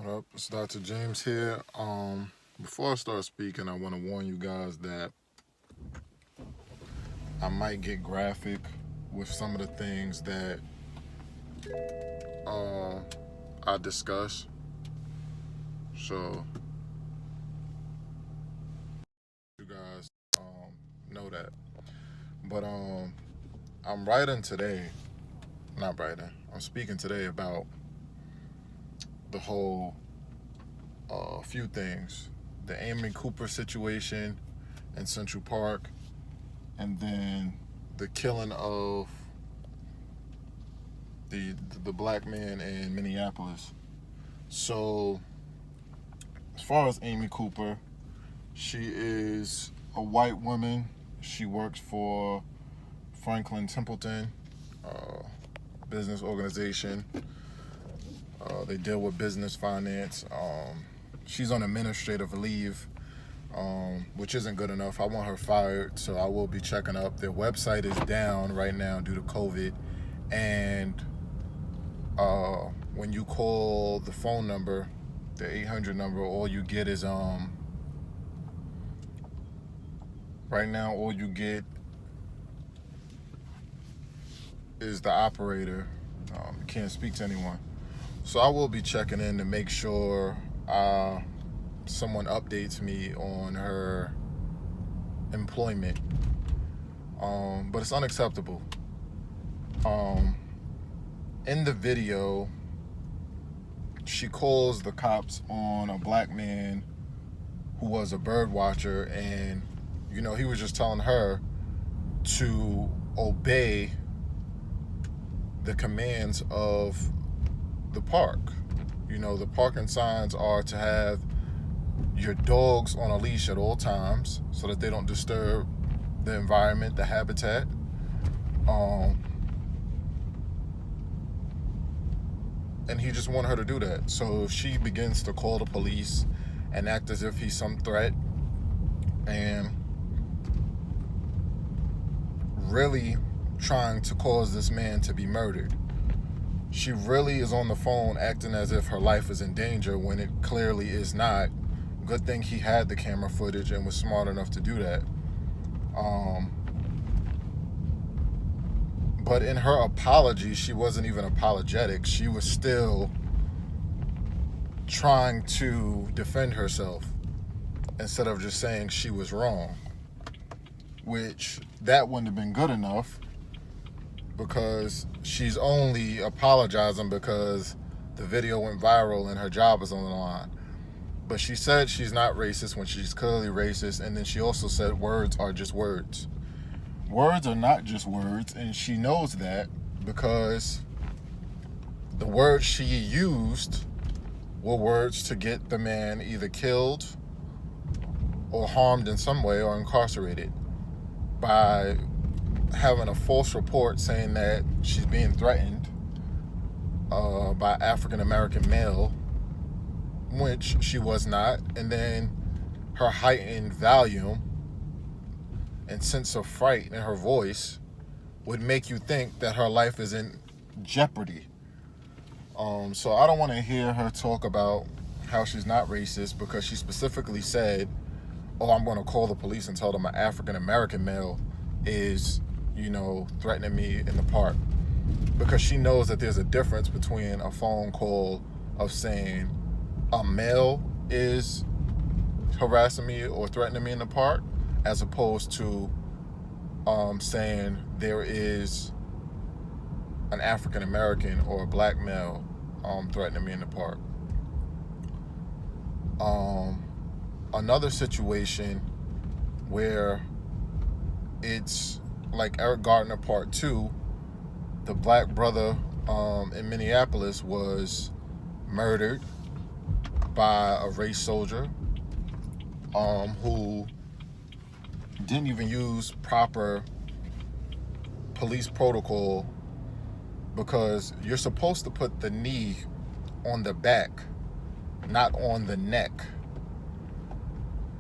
What up? It's Dr. James here. Before I start speaking, I want to warn you guys that I might get graphic with some of the things that uh, I discuss. So you guys know that. But I'm writing today. Not writing. I'm speaking today about the whole few things: the Amy Cooper situation in Central Park, and then the killing of the black man in Minneapolis. So, as far as Amy Cooper, she is a white woman. She works for Franklin Templeton uh, business organization. They deal with business finance. She's on administrative leave, which isn't good enough. I want her fired, so I will be checking up. Their website is down right now due to COVID, and when you call the phone number, the 800 number, all you get is right now all you get is the operator. You can't speak to anyone. So I will be checking in to make sure someone updates me on her employment. But it's unacceptable. In the video, she calls the cops on a black man who was a bird watcher, and he was just telling her to obey the commands of the park. The parking signs are to have your dogs on a leash at all times so that they don't disturb the environment, the habitat. And he just wanted her to do that. So she begins to call the police and act as if he's some threat, and really trying to cause this man to be murdered. She really is on the phone acting as if her life is in danger when it clearly is not. Good thing he had the camera footage and was smart enough to do that. But in her apology, she wasn't even apologetic. She was still trying to defend herself instead of just saying she was wrong, which that wouldn't have been good enough, because she's only apologizing because the video went viral and her job is on the line. But she said she's not racist when she's clearly racist, and then she also said words are just words. Words are not just words, and she knows that because the words she used were words to get the man either killed or harmed in some way or incarcerated by having a false report saying that she's being threatened by African American male, which she was not, and then her heightened volume and sense of fright in her voice would make you think that her life is in jeopardy. So I don't want to hear her talk about how she's not racist, because she specifically said, "Oh, I'm going to call the police and tell them an African American male is threatening me in the park," because she knows that there's a difference between a phone call of saying a male is harassing me or threatening me in the park, as opposed to saying there is an African American or a black male threatening me in the park. Another situation where it's like Eric Gardner Part 2, the black brother in Minneapolis was murdered by a race soldier who didn't even use proper police protocol, because you're supposed to put the knee on the back, not on the neck.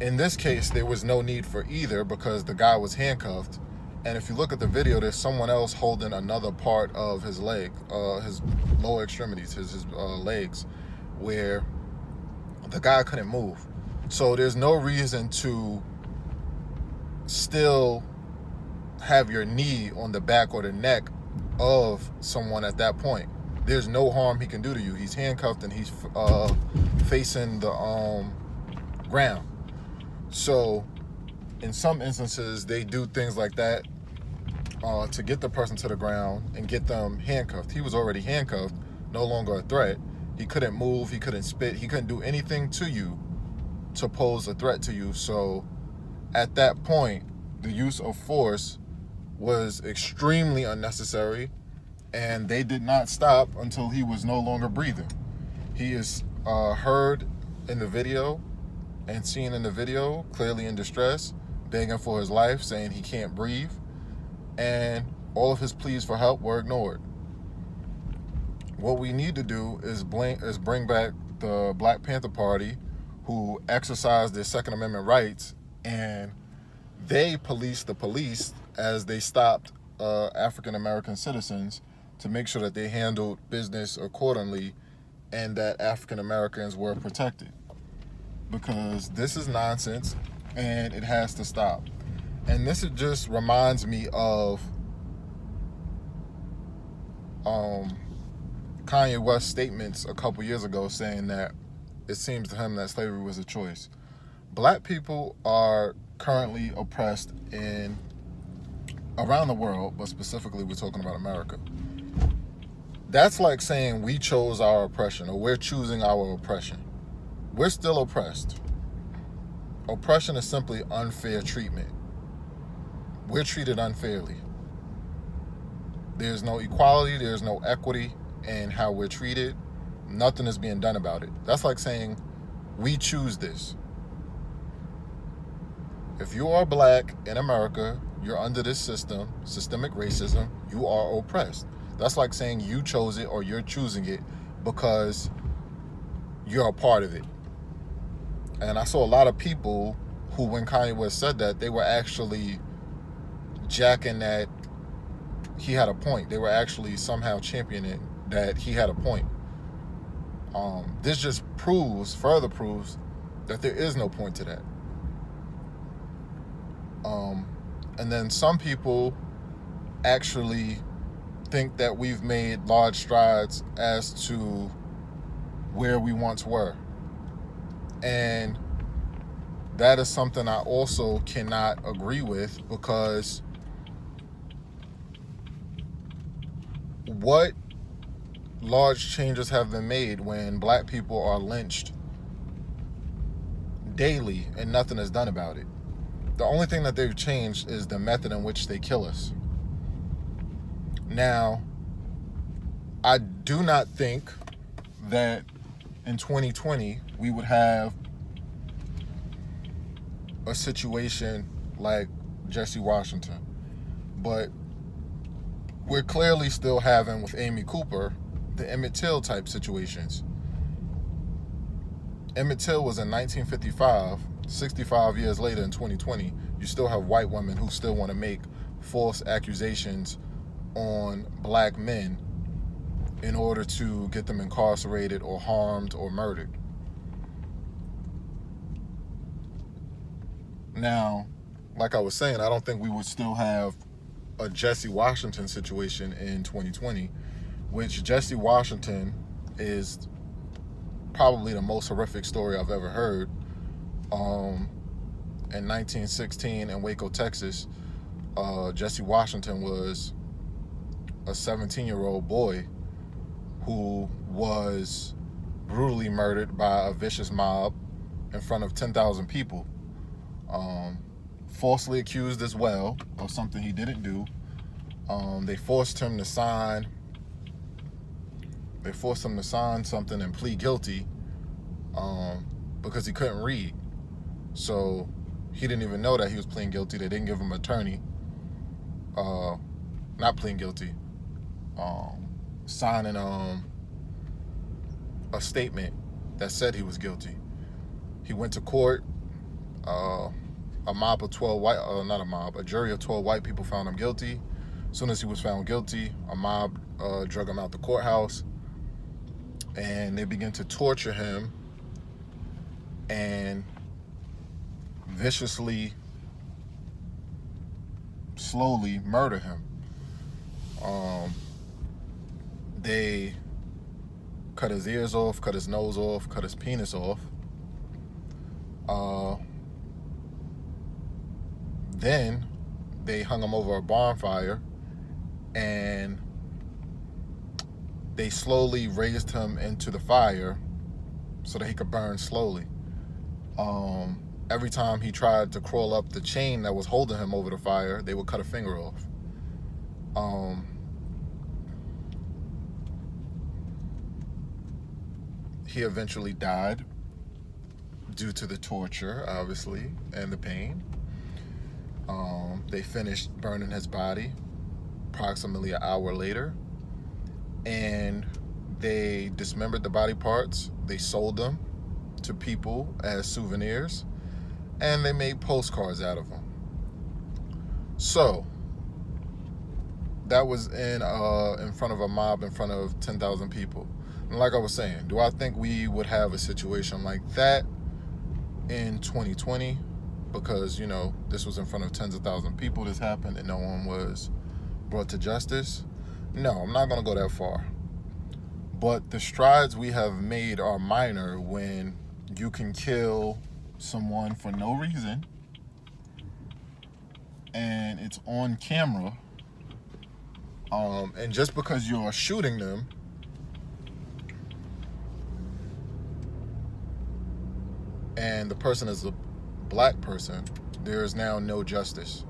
In this case, there was no need for either, because the guy was handcuffed. And if you look at the video, there's someone else holding another part of his leg, his lower extremities, his legs, where The guy couldn't move. So there's no reason to still have your knee on the back or the neck of someone at that point. There's no harm he can do to you. He's handcuffed and he's facing the ground. So in some instances, they do things like that to get the person to the ground and get them handcuffed. He was already handcuffed, no longer a threat. He couldn't move, he couldn't spit, he couldn't do anything to you to pose a threat to you. So at that point, the use of force was extremely unnecessary, and they did not stop until he was no longer breathing. He is heard in the video and seen in the video, clearly in distress, begging for his life, saying he can't breathe, and all of his pleas for help were ignored. What we need to do is bring back the Black Panther Party, who exercised their Second Amendment rights, and they policed the police as they stopped African American citizens to make sure that they handled business accordingly and that African Americans were protected. Because this is nonsense and it has to stop. And this just reminds me of Kanye West's statements a couple years ago saying that it seems to him that slavery was a choice. Black people are currently oppressed around the world, but specifically we're talking about America. That's like saying we chose our oppression, or we're choosing our oppression. We're still oppressed. Oppression is simply unfair treatment. We're treated unfairly. There's no equality, there's no equity in how we're treated. Nothing is being done about it. That's like saying we choose this. If you are black in America, you're under this system, systemic racism, you are oppressed. That's like saying you chose it or you're choosing it because you're a part of it. And I saw a lot of people who, when Kanye West said that, they were actually jacking that he had a point. They were actually somehow championing that he had a point. This just further proves that there is no point to that. And then some people actually think that we've made large strides as to where we once were. And that is something I also cannot agree with, because what large changes have been made when black people are lynched daily and nothing is done about it? The only thing that they've changed is the method in which they kill us. Now, I do not think that in 2020 we would have a situation like Jesse Washington, but we're clearly still having, with Amy Cooper, the Emmett Till type situations. Emmett Till was in 1955. 65 years later in 2020, you still have white women who still want to make false accusations on black men in order to get them incarcerated or harmed or murdered. Now, like I was saying, I don't think we would still have a Jesse Washington situation in 2020, which Jesse Washington is probably the most horrific story I've ever heard. In 1916 in Waco, Texas, Jesse Washington was a 17-year-old boy who was brutally murdered by a vicious mob in front of 10,000 people. Falsely accused as well of something he didn't do. They forced him to sign something and plead guilty because he couldn't read. So he didn't even know that he was pleading guilty. They didn't give him an attorney. Not pleading guilty. Signing a statement that said he was guilty. He went to court. A jury of 12 white people found him guilty. As soon as he was found guilty, a mob drug him out the courthouse, and they began to torture him and viciously, slowly murder him. They cut his ears off, cut his nose off, cut his penis off. Then they hung him over a bonfire, and they slowly raised him into the fire so that he could burn slowly. Every time he tried to crawl up the chain that was holding him over the fire, they would cut a finger off. He eventually died due to the torture, obviously, and the pain. They finished burning his body approximately an hour later, and they dismembered the body parts. They sold them to people as souvenirs, and they made postcards out of them. So that was in front of a mob, in front of 10,000 people. And like I was saying, do I think we would have a situation like that in 2020? Because, you know, this was in front of tens of thousands of people, this happened, and no one was brought to justice? No, I'm not going to go that far. But the strides we have made are minor when you can kill someone for no reason, and it's on camera, and just because you're shooting them, and the person is a black person, there is now no justice.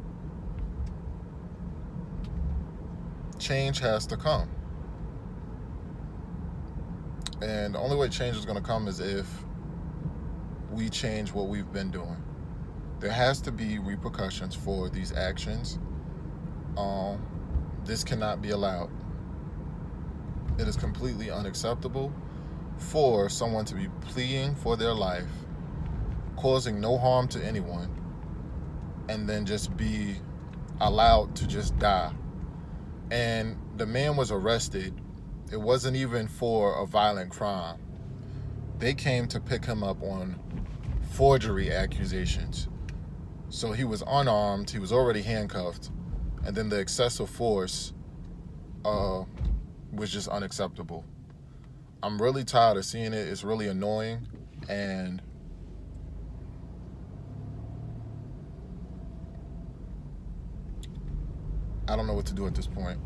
Change has to come. And the only way change is going to come is if we change what we've been doing. There has to be repercussions for these actions. This cannot be allowed. It is completely unacceptable for someone to be pleading for their life, causing no harm to anyone, and then just be allowed to just die. And the man was arrested. It wasn't even for a violent crime. They came to pick him up on forgery accusations. So he was unarmed, he was already handcuffed, and then the excessive force was just unacceptable. I'm really tired of seeing it. It's really annoying, and I don't know what to do at this point.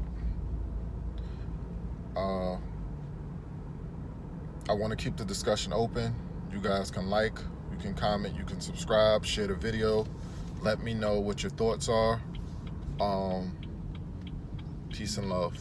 I want to keep the discussion open. You guys can like, you can comment, you can subscribe, share the video. Let me know what your thoughts are. Peace and love.